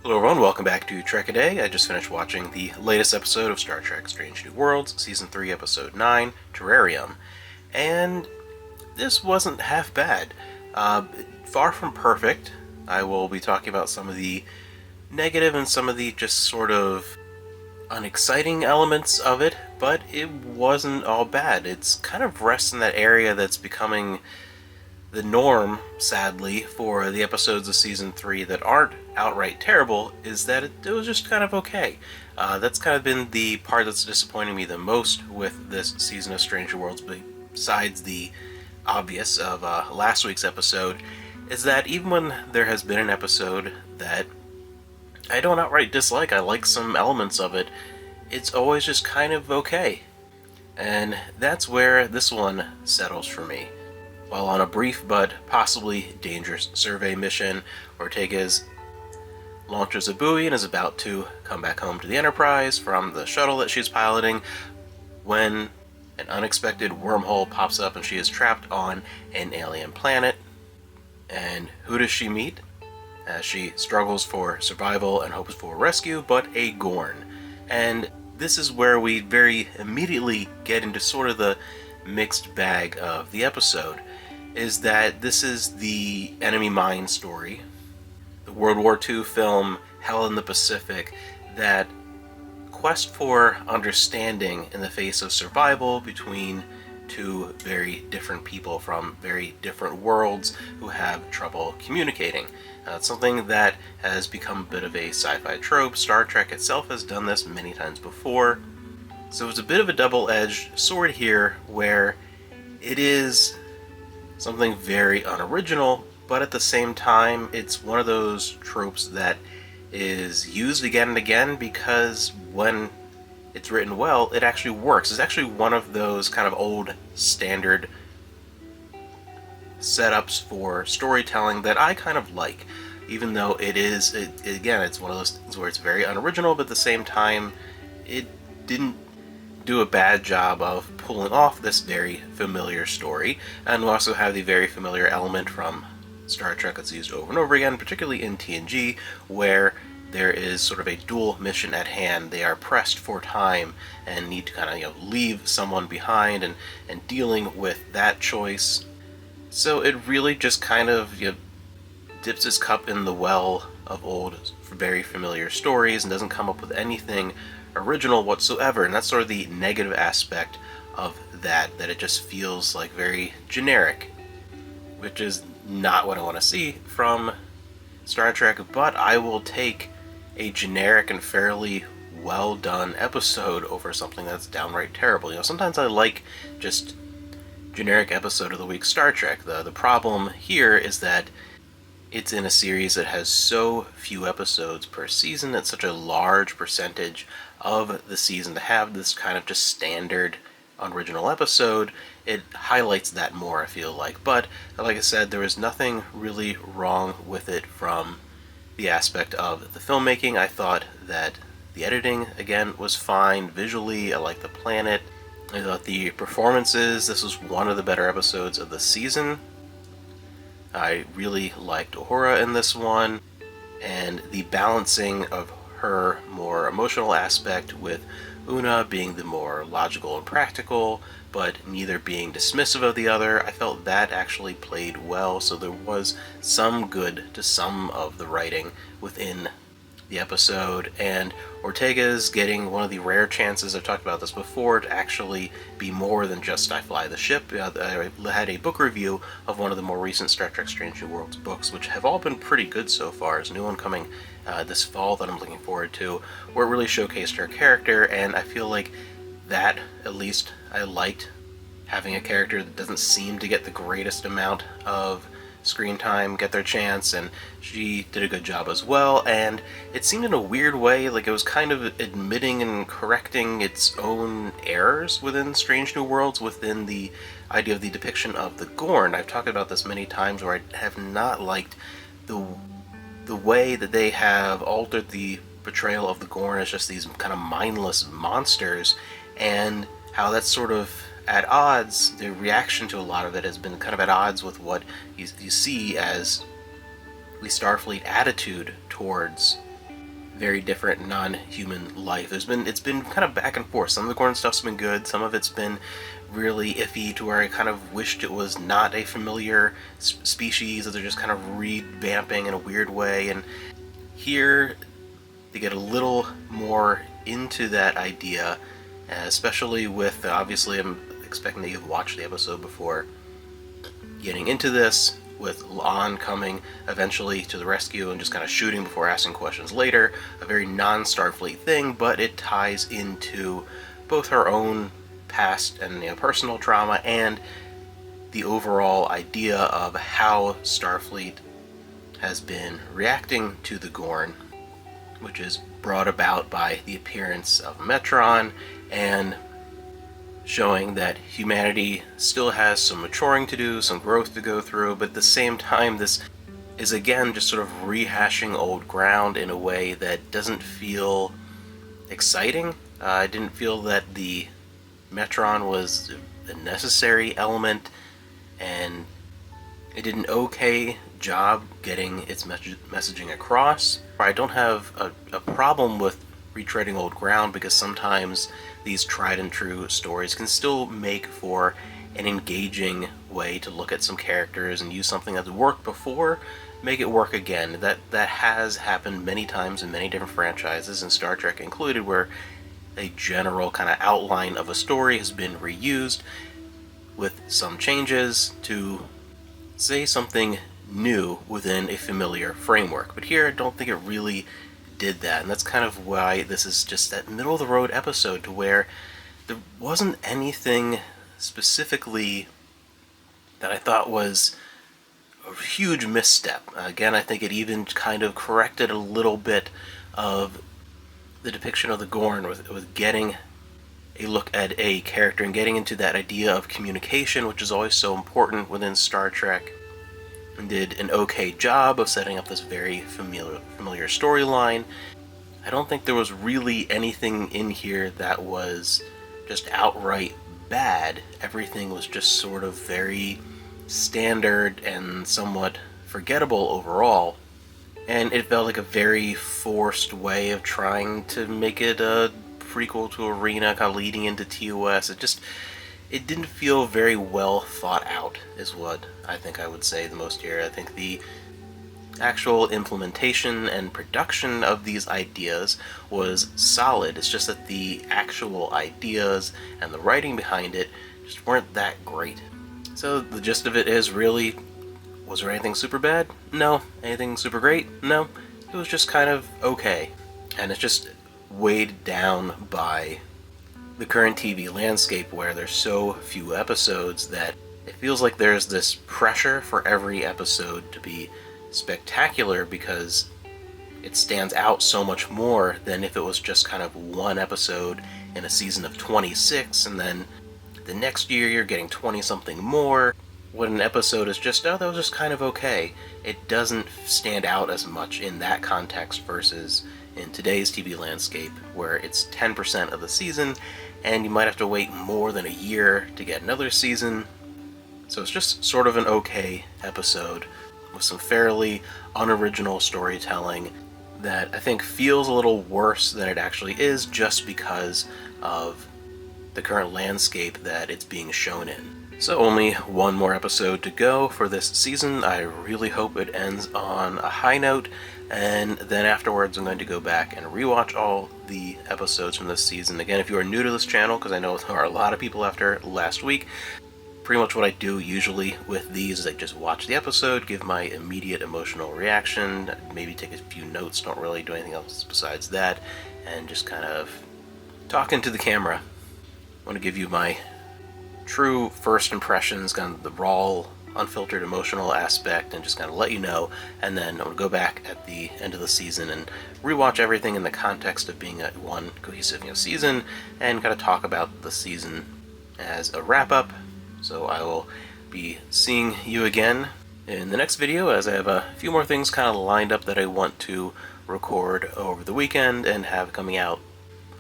Hello everyone, welcome back to Trek A Day. I just finished watching the latest episode of Star Trek Strange New Worlds, Season 3, Episode 9, Terrarium. And this wasn't half bad. Far from perfect. I will be talking about some of the negative and some of the just sort of unexciting elements of it, but it wasn't all bad. It's kind of rests in that area that's becoming the norm, sadly, for the episodes of Season 3 that aren't outright terrible, is that it was just kind of okay. That's kind of been the part that's disappointing me the most with this season of Stranger Worlds, besides the obvious of last week's episode, is that even when there has been an episode that I don't outright dislike, I like some elements of it, it's always just kind of okay. And that's where this one settles for me. While on a brief but possibly dangerous survey mission, Ortega launches a buoy and is about to come back home to the Enterprise from the shuttle that she's piloting when an unexpected wormhole pops up and she is trapped on an alien planet. And who does she meet? As she struggles for survival and hopes for rescue, but a Gorn. And this is where we very immediately get into sort of the mixed bag of the episode, is that this is the enemy mine story, the World War II film Hell in the Pacific, that quest for understanding in the face of survival between two very different people from very different worlds who have trouble communicating. It's something that has become a bit of a sci-fi trope. Star Trek itself has done this many times before. So it's a bit of a double-edged sword here, where it is something very unoriginal, but at the same time, it's one of those tropes that is used again and again because when it's written well, it actually works. It's actually one of those kind of old standard setups for storytelling that I kind of like, even though again, it's one of those things where it's very unoriginal, but at the same time, it didn't do a bad job of pulling off this very familiar story. And we also have the very familiar element from Star Trek that's used over and over again, particularly in TNG, where there is sort of a dual mission at hand. They are pressed for time and need to kind of leave someone behind, and dealing with that choice. So it really just kind of dips its cup in the well of old, very familiar stories and doesn't come up with anything original whatsoever. And that's sort of the negative aspect of that it just feels like very generic, which is not what I want to see from Star Trek. But I will take a generic and fairly well done episode over something that's downright terrible. Sometimes I like just generic episode of the week Star Trek. The problem here is that it's in a series that has so few episodes per season. It's such a large percentage of the season to have this kind of just standard original episode. It highlights that more, I feel like. But like I said, there was nothing really wrong with it from the aspect of the filmmaking. I thought that the editing, again, was fine. Visually, I liked the planet. I thought the performances, this was one of the better episodes of the season. I really liked Uhura in this one, and the balancing of her more emotional aspect with Una being the more logical and practical, but neither being dismissive of the other. I felt that actually played well, so there was some good to some of the writing within the episode, and Ortega's getting one of the rare chances, I've talked about this before, to actually be more than just I fly the ship. I had a book review of one of the more recent Star Trek Strange New Worlds books, which have all been pretty good so far. There's a new one coming this fall that I'm looking forward to, where it really showcased her character, and I feel like that, at least, I liked having a character that doesn't seem to get the greatest amount of screen time get their chance, and she did a good job as well. And it seemed in a weird way like it was kind of admitting and correcting its own errors within Strange New Worlds, within the idea of the depiction of the Gorn. I've talked about this many times, where I have not liked the way that they have altered the portrayal of the Gorn as just these kind of mindless monsters, and how that's sort of at odds. The reaction to a lot of it has been kind of at odds with what you see as the Starfleet attitude towards very different non-human life. It's been kind of back and forth. Some of the Gorn stuff's been good, some of it's been really iffy to where I kind of wished it was not a familiar species, that they're just kind of revamping in a weird way. And here they get a little more into that idea, especially with, obviously I'm expecting that you've watched the episode before, getting into this with Lon coming eventually to the rescue and just kind of shooting before asking questions later. A very non-Starfleet thing, but it ties into both her own past and personal trauma and the overall idea of how Starfleet has been reacting to the Gorn, which is brought about by the appearance of Metron and showing that humanity still has some maturing to do, some growth to go through, but at the same time this is again just sort of rehashing old ground in a way that doesn't feel exciting. I didn't feel that the Metron was a necessary element, and it did an okay job getting its messaging across. I don't have a problem with retreading old ground, because sometimes these tried and true stories can still make for an engaging way to look at some characters and use something that's worked before, make it work again. That has happened many times in many different franchises, and Star Trek included, where a general kind of outline of a story has been reused with some changes to say something new within a familiar framework. But here I don't think it really did that, and that's kind of why this is just that middle of the road episode, to where there wasn't anything specifically that I thought was a huge misstep. Again, I think it even kind of corrected a little bit of the depiction of the Gorn with getting a look at a character and getting into that idea of communication, which is always so important within Star Trek, and did an okay job of setting up this very familiar storyline. I don't think there was really anything in here that was just outright bad. Everything was just sort of very standard and somewhat forgettable overall. And it felt like a very forced way of trying to make it a prequel to Arena, kind of leading into TOS. It didn't feel very well thought out, is what I think I would say the most here. I think the actual implementation and production of these ideas was solid. It's just that the actual ideas and the writing behind it just weren't that great. So the gist of it is, really, was there anything super bad? No. Anything super great? No. It was just kind of okay. And it's just weighed down by the current TV landscape, where there's so few episodes that it feels like there's this pressure for every episode to be spectacular, because it stands out so much more than if it was just kind of one episode in a season of 26, and then the next year you're getting 20-something more. When an episode is just, oh, that was just kind of okay, it doesn't stand out as much in that context versus in today's TV landscape, where it's 10% of the season, and you might have to wait more than a year to get another season. So it's just sort of an okay episode with some fairly unoriginal storytelling that I think feels a little worse than it actually is, just because of the current landscape that it's being shown in. So only one more episode to go for this season. I really hope it ends on a high note, and then afterwards I'm going to go back and rewatch all the episodes from this season. Again, if you are new to this channel, because I know there are a lot of people after last week, pretty much what I do usually with these is I just watch the episode, give my immediate emotional reaction, maybe take a few notes, don't really do anything else besides that, and just kind of talk into the camera. I want to give you my true first impressions, kind of the raw, unfiltered emotional aspect, and just kind of let you know. And then I'm going to go back at the end of the season and rewatch everything in the context of being a one cohesive season, and kind of talk about the season as a wrap-up. So I will be seeing you again in the next video, as I have a few more things kind of lined up that I want to record over the weekend and have coming out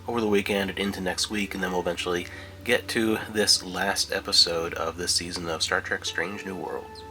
over the weekend and into next week, and then we'll eventually get to this last episode of this season of Star Trek Strange New Worlds.